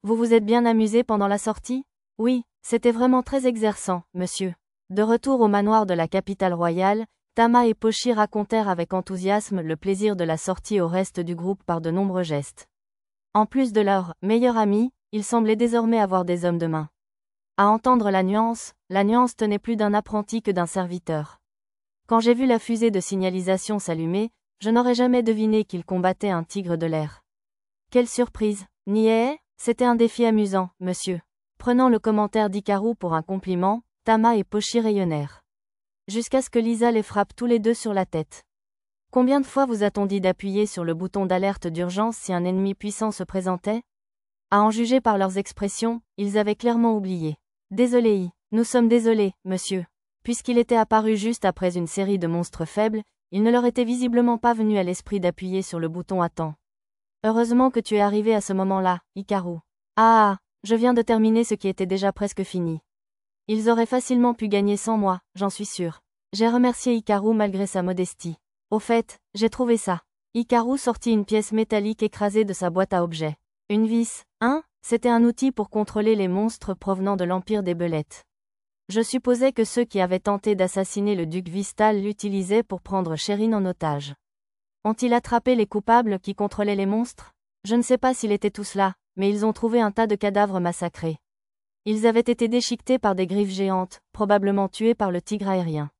Vous vous êtes bien amusé pendant la sortie? Oui, c'était vraiment très exerçant, monsieur. De retour au manoir de la capitale royale, Tama et Pochi racontèrent avec enthousiasme le plaisir de la sortie au reste du groupe par de nombreux gestes. En plus de leur meilleur ami, ils semblaient désormais avoir des hommes de main. À entendre la nuance tenait plus d'un apprenti que d'un serviteur. Quand j'ai vu la fusée de signalisation s'allumer, je n'aurais jamais deviné qu'ils combattaient un tigre de l'air. Quelle surprise! Niais, c'était un défi amusant, monsieur. Prenant le commentaire d'Hikaru pour un compliment, Tama et Pochi rayonnèrent. Jusqu'à ce que Lisa les frappe tous les deux sur la tête. Combien de fois vous a-t-on dit d'appuyer sur le bouton d'alerte d'urgence si un ennemi puissant se présentait? À en juger par leurs expressions, ils avaient clairement oublié. Désolé, nous sommes désolés, monsieur. Puisqu'il était apparu juste après une série de monstres faibles, il ne leur était visiblement pas venu à l'esprit d'appuyer sur le bouton à temps. Heureusement que tu es arrivé à ce moment-là, Hikaru. Ah, je viens de terminer ce qui était déjà presque fini. Ils auraient facilement pu gagner sans moi, j'en suis sûr. J'ai remercié Hikaru malgré sa modestie. Au fait, j'ai trouvé ça. Hikaru sortit une pièce métallique écrasée de sa boîte à objets. Une vis, hein? C'était un outil pour contrôler les monstres provenant de l'Empire des Belettes. Je supposais que ceux qui avaient tenté d'assassiner le duc Vistal l'utilisaient pour prendre Sherin en otage. Ont-ils attrapé les coupables qui contrôlaient les monstres? Je ne sais pas s'il était tous là, mais ils ont trouvé un tas de cadavres massacrés. Ils avaient été déchiquetés par des griffes géantes, probablement tués par le tigre aérien.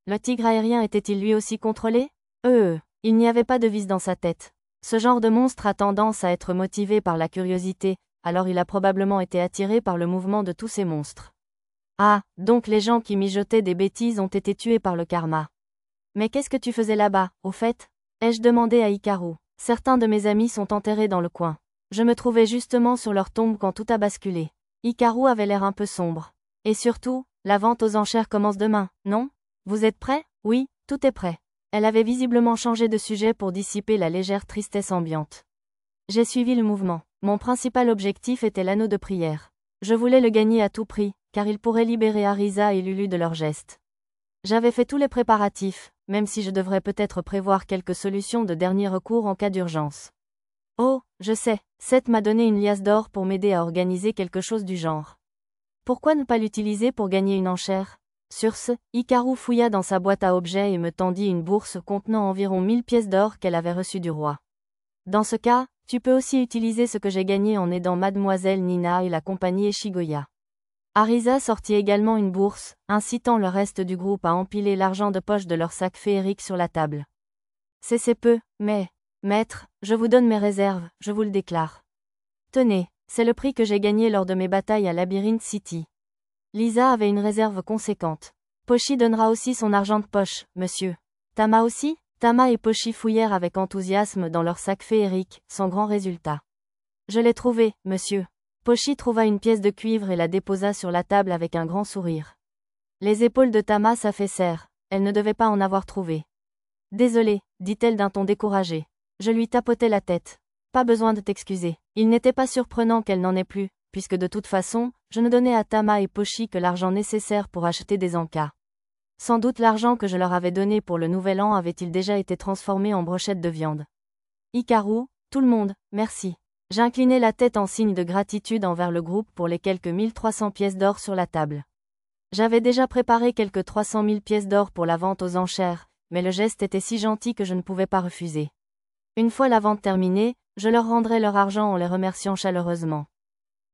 Le tigre aérien était-il lui aussi contrôlé? Il n'y avait pas de vis dans sa tête. Ce genre de monstre a tendance à être motivé par la curiosité, alors il a probablement été attiré par le mouvement de tous ces monstres. Ah, donc les gens qui mijotaient des bêtises ont été tués par le karma. Mais qu'est-ce que tu faisais là-bas, au fait? Ai-je demandé à Hikaru. Certains de mes amis sont enterrés dans le coin. Je me trouvais justement sur leur tombe quand tout a basculé. Hikaru avait l'air un peu sombre. Et surtout, la vente aux enchères commence demain, non? Vous êtes prêts? Oui, tout est prêt. Elle avait visiblement changé de sujet pour dissiper la légère tristesse ambiante. J'ai suivi le mouvement. Mon principal objectif était l'anneau de prière. Je voulais le gagner à tout prix, car il pourrait libérer Arisa et Lulu de leurs gestes. J'avais fait tous les préparatifs, même si je devrais peut-être prévoir quelques solutions de dernier recours en cas d'urgence. Oh, je sais, Seth m'a donné une liasse d'or pour m'aider à organiser quelque chose du genre. Pourquoi ne pas l'utiliser pour gagner une enchère? Sur ce, Hikaru fouilla dans sa boîte à objets et me tendit une bourse contenant environ 1000 pièces d'or qu'elle avait reçues du roi. Dans ce cas, tu peux aussi utiliser ce que j'ai gagné en aidant Mademoiselle Nina et la compagnie Eshigoya. Arisa sortit également une bourse, incitant le reste du groupe à empiler l'argent de poche de leur sac féerique sur la table. C'est peu, mais, maître, je vous donne mes réserves, je vous le déclare. Tenez, c'est le prix que j'ai gagné lors de mes batailles à Labyrinth City. Lisa avait une réserve conséquente. Pochi donnera aussi son argent de poche, monsieur. Tama aussi? Tama et Pochi fouillèrent avec enthousiasme dans leur sac féerique, sans grand résultat. Je l'ai trouvé, monsieur. Pochi trouva une pièce de cuivre et la déposa sur la table avec un grand sourire. Les épaules de Tama s'affaissèrent, elle ne devait pas en avoir trouvé. Désolée, dit-elle d'un ton découragé. Je lui tapotai la tête. Pas besoin de t'excuser. Il n'était pas surprenant qu'elle n'en ait plus, puisque de toute façon, je ne donnais à Tama et Pochi que l'argent nécessaire pour acheter des encas. Sans doute l'argent que je leur avais donné pour le nouvel an avait-il déjà été transformé en brochettes de viande. Hikaru, tout le monde, merci. J'inclinai la tête en signe de gratitude envers le groupe pour les quelques 1300 pièces d'or sur la table. J'avais déjà préparé quelques 300 000 pièces d'or pour la vente aux enchères, mais le geste était si gentil que je ne pouvais pas refuser. Une fois la vente terminée, je leur rendrai leur argent en les remerciant chaleureusement.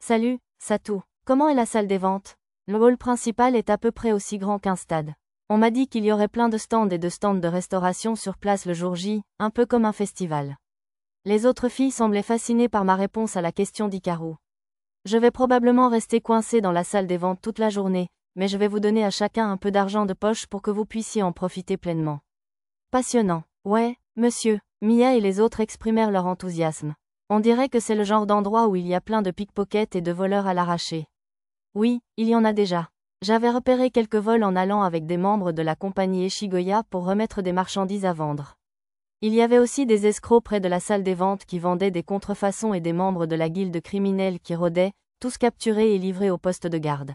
Salut, Satou. Comment est la salle des ventes? Le hall principal est à peu près aussi grand qu'un stade. On m'a dit qu'il y aurait plein de stands et de stands de restauration sur place le jour J, un peu comme un festival. Les autres filles semblaient fascinées par ma réponse à la question d'Hikaru. Je vais probablement rester coincée dans la salle des ventes toute la journée, mais je vais vous donner à chacun un peu d'argent de poche pour que vous puissiez en profiter pleinement. Passionnant. Ouais, monsieur. Mia et les autres exprimèrent leur enthousiasme. On dirait que c'est le genre d'endroit où il y a plein de pickpockets et de voleurs à l'arraché. Oui, il y en a déjà. J'avais repéré quelques vols en allant avec des membres de la compagnie Eshigoya pour remettre des marchandises à vendre. Il y avait aussi des escrocs près de la salle des ventes qui vendaient des contrefaçons et des membres de la guilde criminelle qui rôdaient, tous capturés et livrés au poste de garde.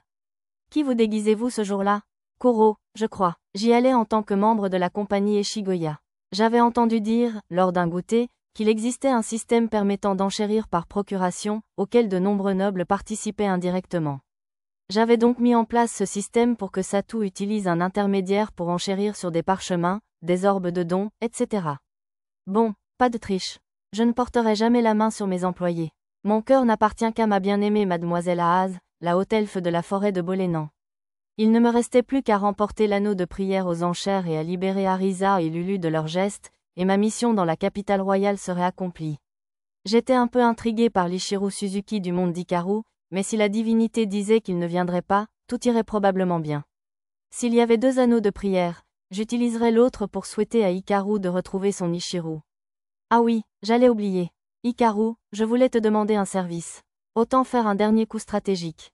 Qui vous déguisez-vous ce jour-là? Koro, je crois. J'y allais en tant que membre de la compagnie Eshigoya. J'avais entendu dire, lors d'un goûter, qu'il existait un système permettant d'enchérir par procuration, auquel de nombreux nobles participaient indirectement. J'avais donc mis en place ce système pour que Satou utilise un intermédiaire pour enchérir sur des parchemins, des orbes de dons, etc. Bon, pas de triche. Je ne porterai jamais la main sur mes employés. Mon cœur n'appartient qu'à ma bien-aimée mademoiselle Aaz, la haute elfe de la forêt de Bolénan. Il ne me restait plus qu'à remporter l'anneau de prière aux enchères et à libérer Arisa et Lulu de leurs gestes, et ma mission dans la capitale royale serait accomplie. J'étais un peu intrigué par l'Ichiro Suzuki du monde d'Ikaru, mais si la divinité disait qu'il ne viendrait pas, tout irait probablement bien. S'il y avait 2 anneaux de prière, j'utiliserais l'autre pour souhaiter à Hikaru de retrouver son Ichiro. Ah oui, j'allais oublier. Hikaru, je voulais te demander un service. Autant faire un dernier coup stratégique.